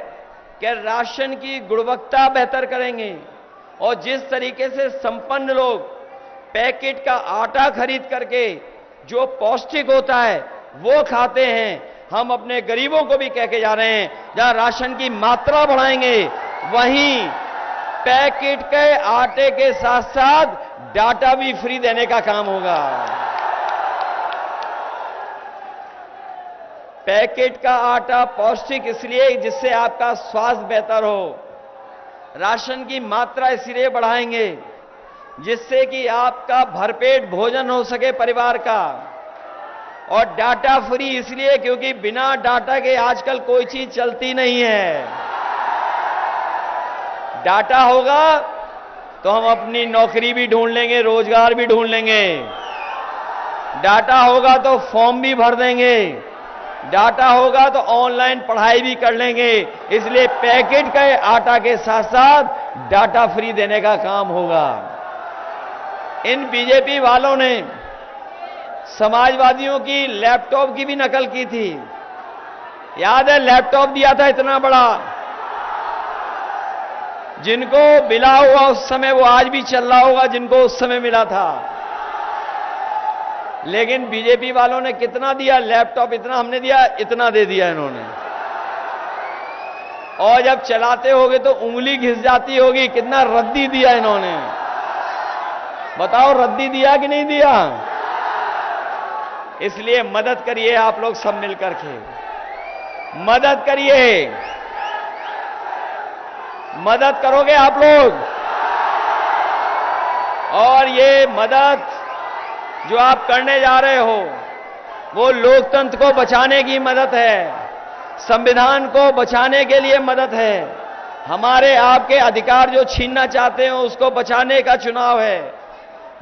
कि राशन की गुणवत्ता बेहतर करेंगे, और जिस तरीके से संपन्न लोग पैकेट का आटा खरीद करके जो पौष्टिक होता है वो खाते हैं। हम अपने गरीबों को भी कह के जा रहे हैं, जहां राशन की मात्रा बढ़ाएंगे वहीं पैकेट के आटे के साथ साथ डाटा भी फ्री देने का काम होगा। पैकेट का आटा पौष्टिक इसलिए जिससे आपका स्वास्थ्य बेहतर हो। राशन की मात्रा इसलिए बढ़ाएंगे जिससे कि आपका भरपेट भोजन हो सके परिवार का। और डाटा फ्री इसलिए क्योंकि बिना डाटा के आजकल कोई चीज चलती नहीं है। डाटा होगा तो हम अपनी नौकरी भी ढूंढ लेंगे, रोजगार भी ढूंढ लेंगे। डाटा होगा तो फॉर्म भी भर देंगे। डाटा होगा तो ऑनलाइन पढ़ाई भी कर लेंगे। इसलिए पैकेट के आटा के साथ साथ डाटा फ्री देने का काम होगा। इन बीजेपी वालों ने समाजवादियों की लैपटॉप की भी नकल की थी। याद है, लैपटॉप दिया था इतना बड़ा, जिनको मिला हुआ उस समय वो आज भी चल रहा होगा जिनको उस समय मिला था। लेकिन बीजेपी वालों ने कितना दिया? लैपटॉप इतना हमने दिया, इतना दे दिया इन्होंने। और जब चलाते होगे तो उंगली घिस जाती होगी, कितना रद्दी दिया इन्होंने। बताओ, रद्दी दिया कि नहीं दिया? इसलिए मदद करिए आप लोग सब मिलकर के, मदद करिए। मदद करोगे आप लोग? और ये मदद जो आप करने जा रहे हो वो लोकतंत्र को बचाने की मदद है, संविधान को बचाने के लिए मदद है। हमारे आपके अधिकार जो छीनना चाहते हो उसको बचाने का चुनाव है।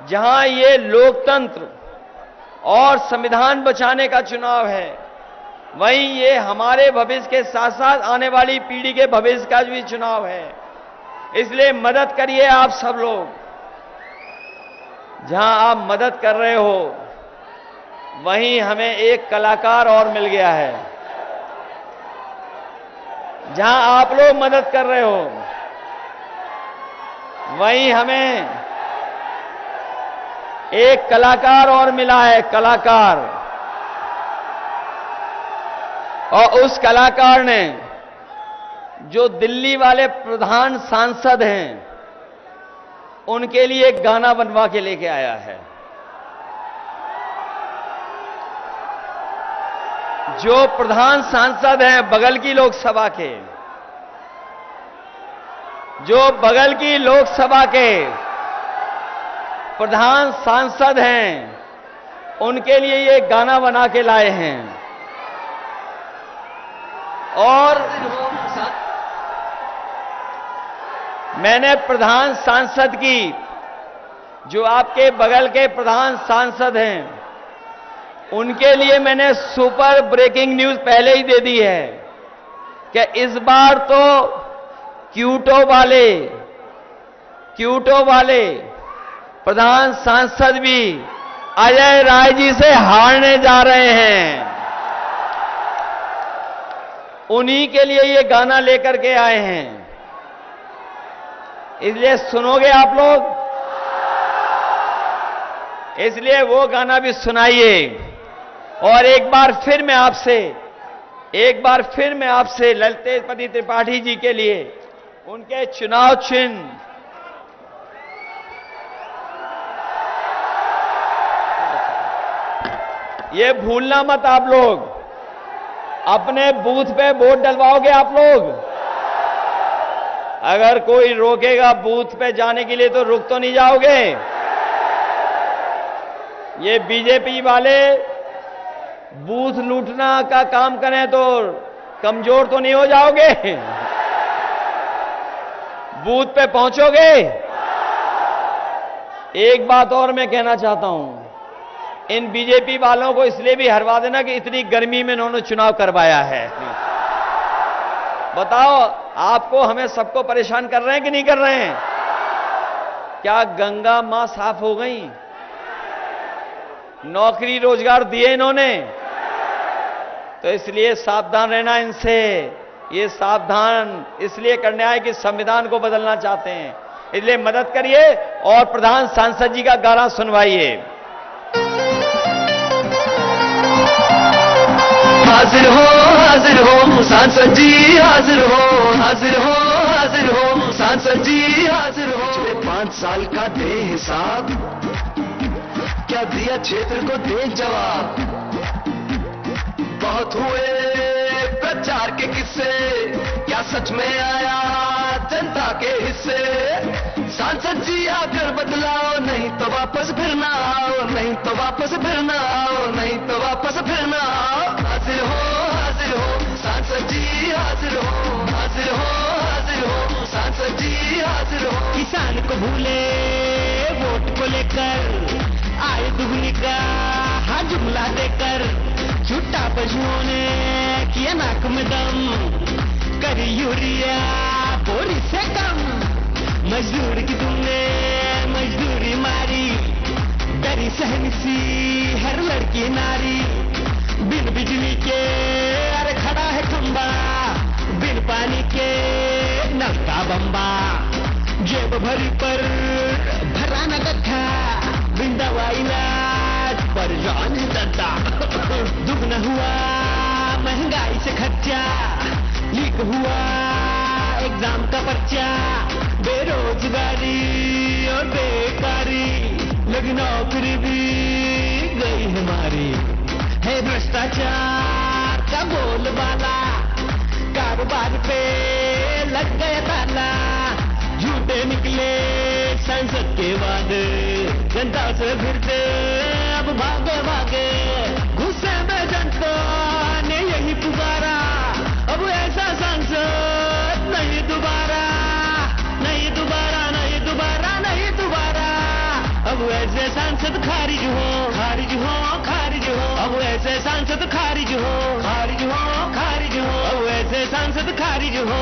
जहां ये लोकतंत्र और संविधान बचाने का चुनाव है, वहीं ये हमारे भविष्य के साथ साथ आने वाली पीढ़ी के भविष्य का भी चुनाव है। इसलिए मदद करिए आप सब लोग। जहां आप मदद कर रहे हो वहीं हमें एक कलाकार और मिल गया है। जहां आप लोग मदद कर रहे हो वहीं हमें एक कलाकार और मिला है, कलाकार। और उस कलाकार ने जो दिल्ली वाले प्रधान सांसद हैं उनके लिए एक गाना बनवा के लेके आया है। जो प्रधान सांसद हैं बगल की लोकसभा के, जो बगल की लोकसभा के प्रधान सांसद हैं उनके लिए ये गाना बना के लाए हैं। और मैंने प्रधान सांसद की, जो आपके बगल के प्रधान सांसद हैं, उनके लिए मैंने सुपर ब्रेकिंग न्यूज पहले ही दे दी है कि इस बार तो क्यूटो वाले प्रधान सांसद भी अजय राय जी से हारने जा रहे हैं। उन्हीं के लिए ये गाना लेकर के आए हैं। इसलिए सुनोगे आप लोग? इसलिए वो गाना भी सुनाइए। और एक बार फिर मैं आपसे ललितेश त्रिपाठी जी के लिए उनके चुनाव चिन्ह ये भूलना मत। आप लोग अपने बूथ पे वोट डलवाओगे आप लोग? अगर कोई रोकेगा बूथ पे जाने के लिए तो रुक तो नहीं जाओगे? ये बीजेपी वाले बूथ लूटना का काम करें तो कमजोर तो नहीं हो जाओगे? बूथ पे पहुंचोगे? एक बात और मैं कहना चाहता हूं, इन बीजेपी वालों को इसलिए भी हरवा देना कि इतनी गर्मी में इन्होंने चुनाव करवाया है। बताओ, आपको हमें सबको परेशान कर रहे हैं कि नहीं कर रहे हैं? क्या गंगा मां साफ हो गई? नौकरी रोजगार दिए इन्होंने? तो इसलिए सावधान रहना इनसे। ये सावधान इसलिए करने आए कि संविधान को बदलना चाहते हैं। इसलिए मदद करिए और प्रधान सांसद जी का गाना सुनवाइए। हाजिर हो सांसद जी, हाजिर हो, हाजिर हो, हाजिर हो सांसद जी, हाजिर हो। पिछले 5 साल का दे हिसाब, क्या दिया क्षेत्र को दे जवाब। बहुत हुए प्रचार के किस्से, क्या सच में आया जनता के हिस्से। सांसद जी आकर बदलाओ, नहीं तो वापस फिर ना आओ, नहीं तो वापस फिर ना आओ, नहीं तो वापस फिर ना आओ। हाजिर हो सांसद जी, हाजिर हो, हाजिर हो, हाजिर हो सांसद जी, हाजिर हो। किसान को भूले वोट को लेकर, आए दुगनी का हाँ जुमला देकर। झूठा पशुओं ने किया नाक में दम, करी यूरिया बोरी से कम। मजदूर की तुमने मजदूरी मारी, डरी सहन सी हर लड़की नारी। बिन बिजली के अरे खड़ा है खंबा, बिन पानी के नल का बम्बा। जेब भरी पर भरा न गड्ढा, बिन दवाई इलाज पर जान दद्दा। दुगना हुआ महंगाई से खर्चा, लीक हुआ एग्जाम का पर्चा। बेरोजगारी और बेकारी, लगी नौकरी भी गई हमारी। है भ्रष्टाचार का बोलबाला, कारोबार पे लग गया ताला। झूठे निकले संसद के वादे, जनता से फिरते अब भागे भागे। गुस्से में जनता ने यही पुकारा, अब ऐसा सांसद नहीं दोबारा, नहीं दोबारा, नहीं दोबारा, नहीं दोबारा। अब ऐसे सांसद खारिज हो, खारिज हो, खारिज हो। अब ऐसे सांसद खारिज हो, खारिज हो, खारिज हो। अब ऐसे सांसद खारिज हो।